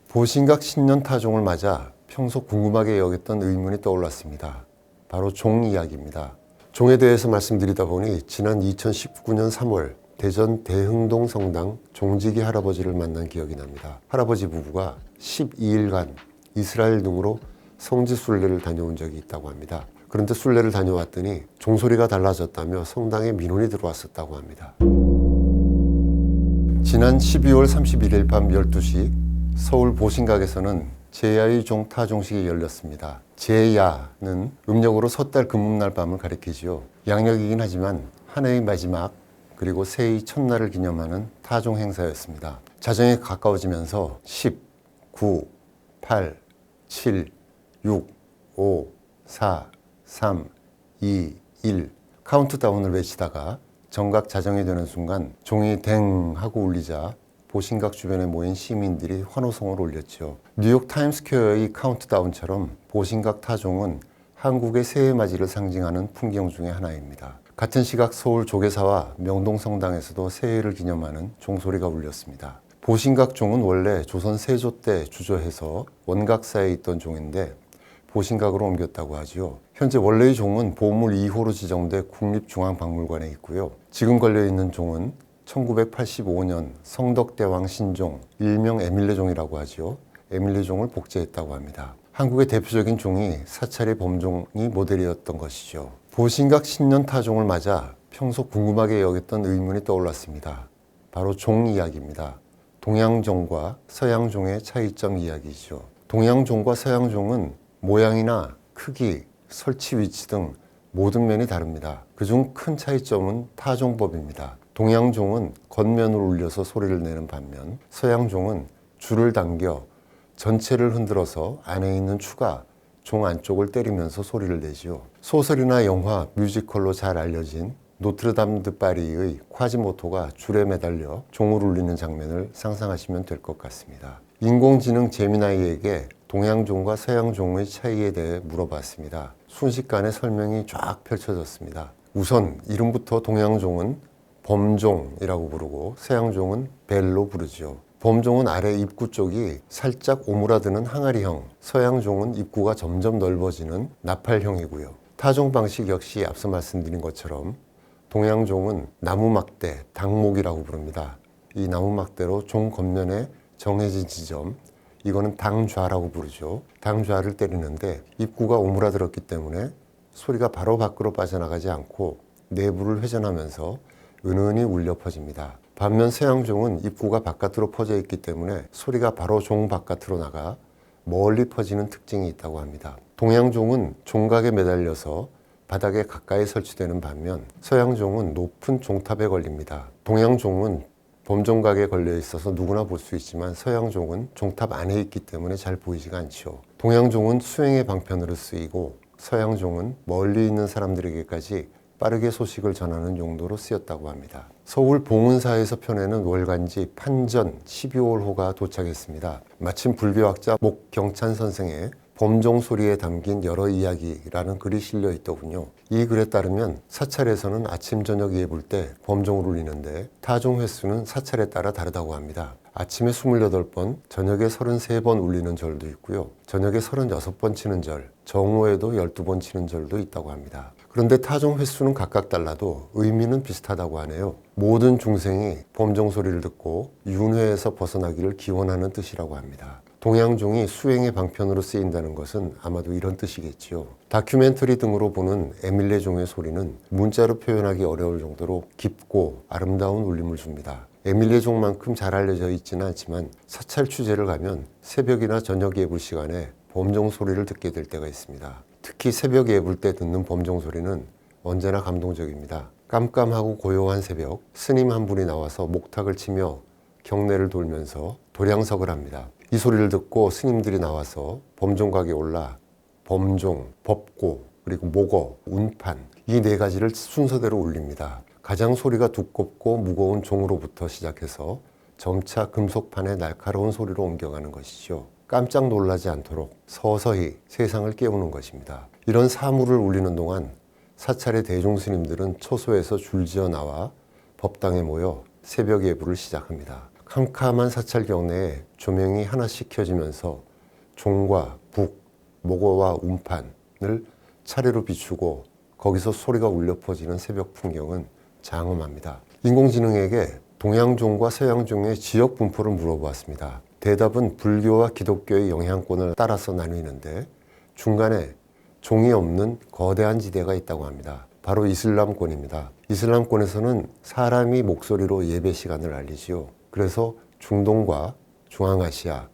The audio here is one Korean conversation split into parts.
보신각 신년 타종을 맞아 평소 궁금하게 여겼던 의문이 떠올랐습니다. 바로 종 이야기입니다. 종에 대해서 말씀드리다 보니 지난 2019년 3월 대전 대흥동 성당 종직이 할아버지를 만난 기억이 납니다. 할아버지 부부가 12일간 이스라엘 등으로 성지 순례를 다녀온 적이 있다고 합니다. 그런데 순례를 다녀왔더니 종소리가 달라졌다며 성당에 민원이 들어왔었다고 합니다. 지난 12월 31일 밤 12시 서울 보신각에서는 제야의 종 타종식이 열렸습니다. 제야는 음력으로 섣달 금음날 밤을 가리키지요. 양력이긴 하지만 한 해의 마지막 그리고 새해의 첫날을 기념하는 타종 행사였습니다. 자정에 가까워지면서 10, 9, 8, 7, 6, 5, 4, 3, 2, 1 카운트다운을 외치다가 정각 자정이 되는 순간 종이 댕 하고 울리자 보신각 주변에 모인 시민들이 환호성을 올렸죠. 뉴욕 타임스퀘어의 카운트다운처럼 보신각 타종은 한국의 새해 맞이를 상징하는 풍경 중의 하나입니다. 같은 시각 서울 조계사와 명동성당에서도 새해를 기념하는 종소리가 울렸습니다. 보신각 종은 원래 조선 세조 때 주저해서 원각사에 있던 종인데 보신각으로 옮겼다고 하지요. 현재 원래의 종은 보물 2호로 지정돼 국립중앙박물관에 있고요. 지금 걸려있는 종은 1985년 성덕대왕 신종, 일명 에밀레종이라고 하지요. 에밀레종을 복제했다고 합니다. 한국의 대표적인 종이 사찰의 범종이 모델이었던 것이죠. 보신각 신년 타종을 맞아 평소 궁금하게 여겼던 의문이 떠올랐습니다. 바로 종 이야기입니다. 동양종과 서양종의 차이점 이야기죠. 동양종과 서양종은 모양이나 크기, 설치 위치 등 모든 면이 다릅니다. 그중 큰 차이점은 타종법입니다. 동양종은 겉면을 울려서 소리를 내는 반면 서양종은 줄을 당겨 전체를 흔들어서 안에 있는 추가 종 안쪽을 때리면서 소리를 내지요. 소설이나 영화, 뮤지컬로 잘 알려진 노트르담 드 파리의 콰지모토가 줄에 매달려 종을 울리는 장면을 상상하시면 될 것 같습니다. 인공지능 제미나이에게 동양종과 서양종의 차이에 대해 물어봤습니다. 순식간에 설명이 쫙 펼쳐졌습니다. 우선 이름부터 동양종은 범종이라고 부르고 서양종은 벨로 부르지요. 범종은 아래 입구 쪽이 살짝 오므라드는 항아리형, 서양종은 입구가 점점 넓어지는 나팔형이고요. 타종 방식 역시 앞서 말씀드린 것처럼 동양종은 나무막대, 당목이라고 부릅니다. 이 나무막대로 종 겉면에 정해진 지점, 이거는 당좌라고 부르죠. 당좌를 때리는데 입구가 오므라들었기 때문에 소리가 바로 밖으로 빠져나가지 않고 내부를 회전하면서 은은히 울려 퍼집니다. 반면 서양종은 입구가 바깥으로 퍼져 있기 때문에 소리가 바로 종 바깥으로 나가 멀리 퍼지는 특징이 있다고 합니다. 동양종은 종각에 매달려서 바닥에 가까이 설치되는 반면 서양종은 높은 종탑에 걸립니다. 동양종은 범종각에 걸려 있어서 누구나 볼 수 있지만 서양종은 종탑 안에 있기 때문에 잘 보이지가 않죠. 동양종은 수행의 방편으로 쓰이고 서양종은 멀리 있는 사람들에게까지 빠르게 소식을 전하는 용도로 쓰였다고 합니다. 서울 봉은사에서 펴내는 월간지 판전 12월호가 도착했습니다. 마침 불교학자 목경찬 선생의 범종 소리에 담긴 여러 이야기라는 글이 실려 있더군요. 이 글에 따르면 사찰에서는 아침 저녁 예불 때 범종을 울리는데 타종 횟수는 사찰에 따라 다르다고 합니다. 아침에 28번, 저녁에 33번 울리는 절도 있고요. 저녁에 36번 치는 절, 정오에도 12번 치는 절도 있다고 합니다. 그런데 타종 횟수는 각각 달라도 의미는 비슷하다고 하네요. 모든 중생이 범종 소리를 듣고 윤회에서 벗어나기를 기원하는 뜻이라고 합니다. 동양종이 수행의 방편으로 쓰인다는 것은 아마도 이런 뜻이겠지요. 다큐멘터리 등으로 보는 에밀레종의 소리는 문자로 표현하기 어려울 정도로 깊고 아름다운 울림을 줍니다. 에밀레종만큼 잘 알려져 있지는 않지만 사찰 취재를 가면 새벽이나 저녁 예불 시간에 범종 소리를 듣게 될 때가 있습니다. 특히 새벽 예불 때 듣는 범종 소리는 언제나 감동적입니다. 깜깜하고 고요한 새벽, 스님 한 분이 나와서 목탁을 치며 경내를 돌면서 도량석을 합니다. 이 소리를 듣고 스님들이 나와서 범종각에 올라 범종, 법고, 그리고 목어, 운판 이 네 가지를 순서대로 울립니다. 가장 소리가 두껍고 무거운 종으로부터 시작해서 점차 금속판의 날카로운 소리로 옮겨가는 것이죠. 깜짝 놀라지 않도록 서서히 세상을 깨우는 것입니다. 이런 사물을 울리는 동안 사찰의 대중스님들은 처소에서 줄지어 나와 법당에 모여 새벽 예불을 시작합니다. 캄캄한 사찰 경내에 조명이 하나씩 켜지면서 종과 북, 목어와 운판을 차례로 비추고 거기서 소리가 울려 퍼지는 새벽 풍경은 장엄합니다. 인공지능에게 동양종과 서양종의 지역 분포를 물어보았습니다. 대답은 불교와 기독교의 영향권을 따라서 나뉘는데 중간에 종이 없는 거대한 지대가 있다고 합니다. 바로 이슬람권입니다. 이슬람권에서는 사람이 목소리로 예배 시간을 알리지요. 그래서 중동과 중앙아시아,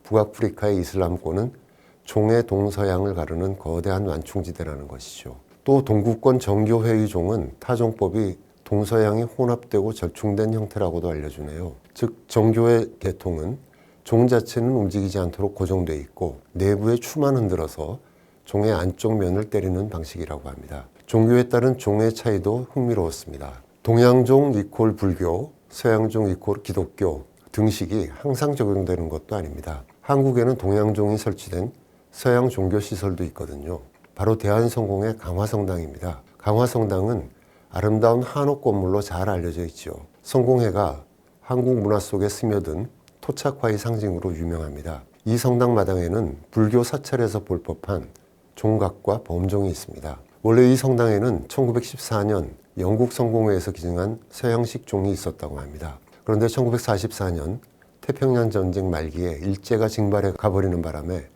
북아프리카의 이슬람권은 종의 동서양을 가르는 거대한 완충지대라는 것이죠. 또 동구권 정교회의 종은 타종법이 동서양이 혼합되고 절충된 형태라고도 알려주네요. 즉 정교회 계통은 종 자체는 움직이지 않도록 고정되어 있고 내부의 추만 흔들어서 종의 안쪽 면을 때리는 방식이라고 합니다. 종교에 따른 종의 차이도 흥미로웠습니다. 동양종 이퀄 불교, 서양종 이퀄 기독교 등식이 항상 적용되는 것도 아닙니다. 한국에는 동양종이 설치된 서양 종교 시설도 있거든요. 바로 대한성공의 강화성당입니다. 강화성당은 아름다운 한옥 건물로 잘 알려져 있죠. 성공회가 한국 문화 속에 스며든 토착화의 상징으로 유명합니다. 이 성당 마당에는 불교 사찰에서 볼 법한 종각과 범종이 있습니다. 원래 이 성당에는 1914년 영국 성공회에서 기증한 서양식 종이 있었다고 합니다. 그런데 1944년 태평양 전쟁 말기에 일제가 징발해 가버리는 바람에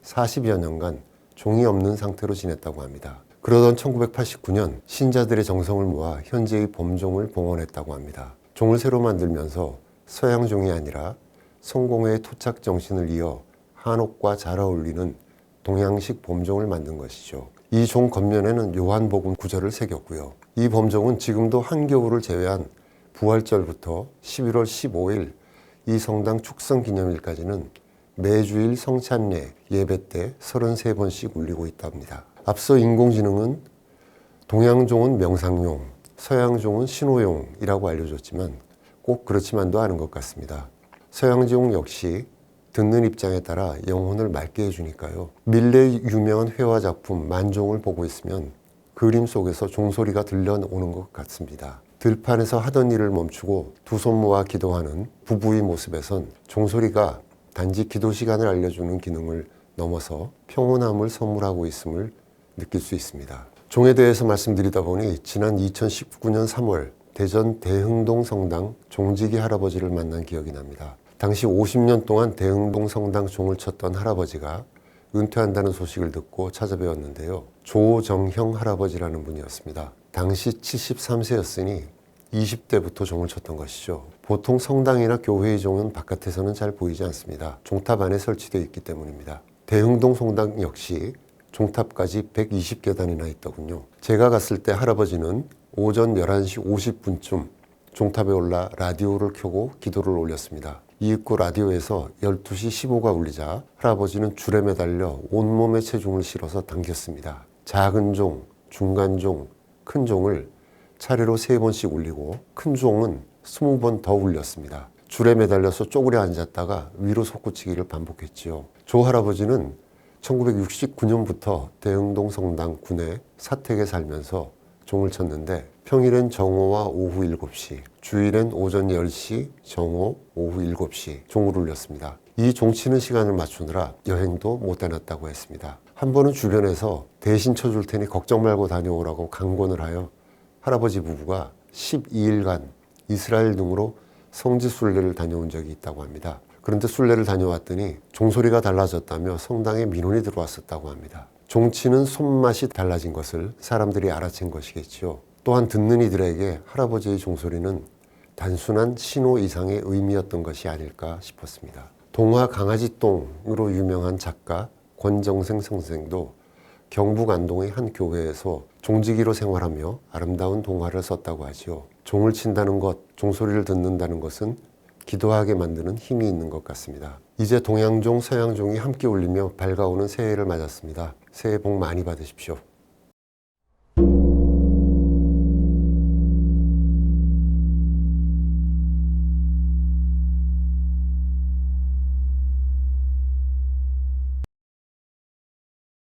40여 년간 종이 없는 상태로 지냈다고 합니다. 그러던 1989년 신자들의 정성을 모아 현재의 범종을 봉헌했다고 합니다. 종을 새로 만들면서 서양종이 아니라 성공회의 토착 정신을 이어 한옥과 잘 어울리는 동양식 범종을 만든 것이죠. 이 종 겉면에는 요한복음 구절을 새겼고요. 이 범종은 지금도 한겨울을 제외한 부활절부터 11월 15일 이 성당 축성 기념일까지는 매주일 성찬례 예배 때 33번씩 울리고 있답니다. 앞서 인공지능은 동양종은 명상용, 서양종은 신호용이라고 알려줬지만 꼭 그렇지만도 않은 것 같습니다. 서양종 역시 듣는 입장에 따라 영혼을 맑게 해주니까요. 밀레의 유명한 회화 작품 만종을 보고 있으면 그림 속에서 종소리가 들려오는 것 같습니다. 들판에서 하던 일을 멈추고 두 손 모아 기도하는 부부의 모습에선 종소리가 단지 기도 시간을 알려주는 기능을 넘어서 평온함을 선물하고 있음을 느낄 수 있습니다. 종에 대해서 말씀드리다 보니 지난 2019년 3월 대전 대흥동 성당 종지기 할아버지를 만난 기억이 납니다. 당시 50년 동안 대흥동 성당 종을 쳤던 할아버지가 은퇴한다는 소식을 듣고 찾아뵈었는데요. 조정형 할아버지라는 분이었습니다. 당시 73세였으니 20대부터 종을 쳤던 것이죠. 보통 성당이나 교회의 종은 바깥에서는 잘 보이지 않습니다. 종탑 안에 설치되어 있기 때문입니다. 대흥동 성당 역시 종탑까지 120계단이나 있더군요. 제가 갔을 때 할아버지는 오전 11시 50분쯤 종탑에 올라 라디오를 켜고 기도를 올렸습니다. 이윽고 라디오에서 12시 15가 울리자 할아버지는 줄에 매달려 온몸에 체중을 실어서 당겼습니다. 작은 종, 중간 종, 큰 종을 차례로 3번씩 울리고 큰 종은 20번 더 울렸습니다. 줄에 매달려서 쪼그려 앉았다가 위로 솟구치기를 반복했지요. 조 할아버지는 1969년부터 대흥동 성당 군에 사택에 살면서 종을 쳤는데 평일엔 정오와 오후 7시, 주일엔 오전 10시, 정오, 오후 7시 종을 울렸습니다. 이 종치는 시간을 맞추느라 여행도 못 다녔다고 했습니다. 한 번은 주변에서 대신 쳐줄 테니 걱정 말고 다녀오라고 강권을 하여 할아버지 부부가 12일간 이스라엘 등으로 성지 순례를 다녀온 적이 있다고 합니다. 그런데 순례를 다녀왔더니 종소리가 달라졌다며 성당에 민원이 들어왔었다고 합니다. 종치는 손맛이 달라진 것을 사람들이 알아챈 것이겠지요. 또한 듣는 이들에게 할아버지의 종소리는 단순한 신호 이상의 의미였던 것이 아닐까 싶었습니다. 동화 강아지똥으로 유명한 작가 권정생 선생도 경북 안동의 한 교회에서 종지기로 생활하며 아름다운 동화를 썼다고 하지요. 종을 친다는 것, 종소리를 듣는다는 것은 기도하게 만드는 힘이 있는 것 같습니다. 이제 동양종, 서양종이 함께 울리며 밝아오는 새해를 맞았습니다. 새해 복 많이 받으십시오.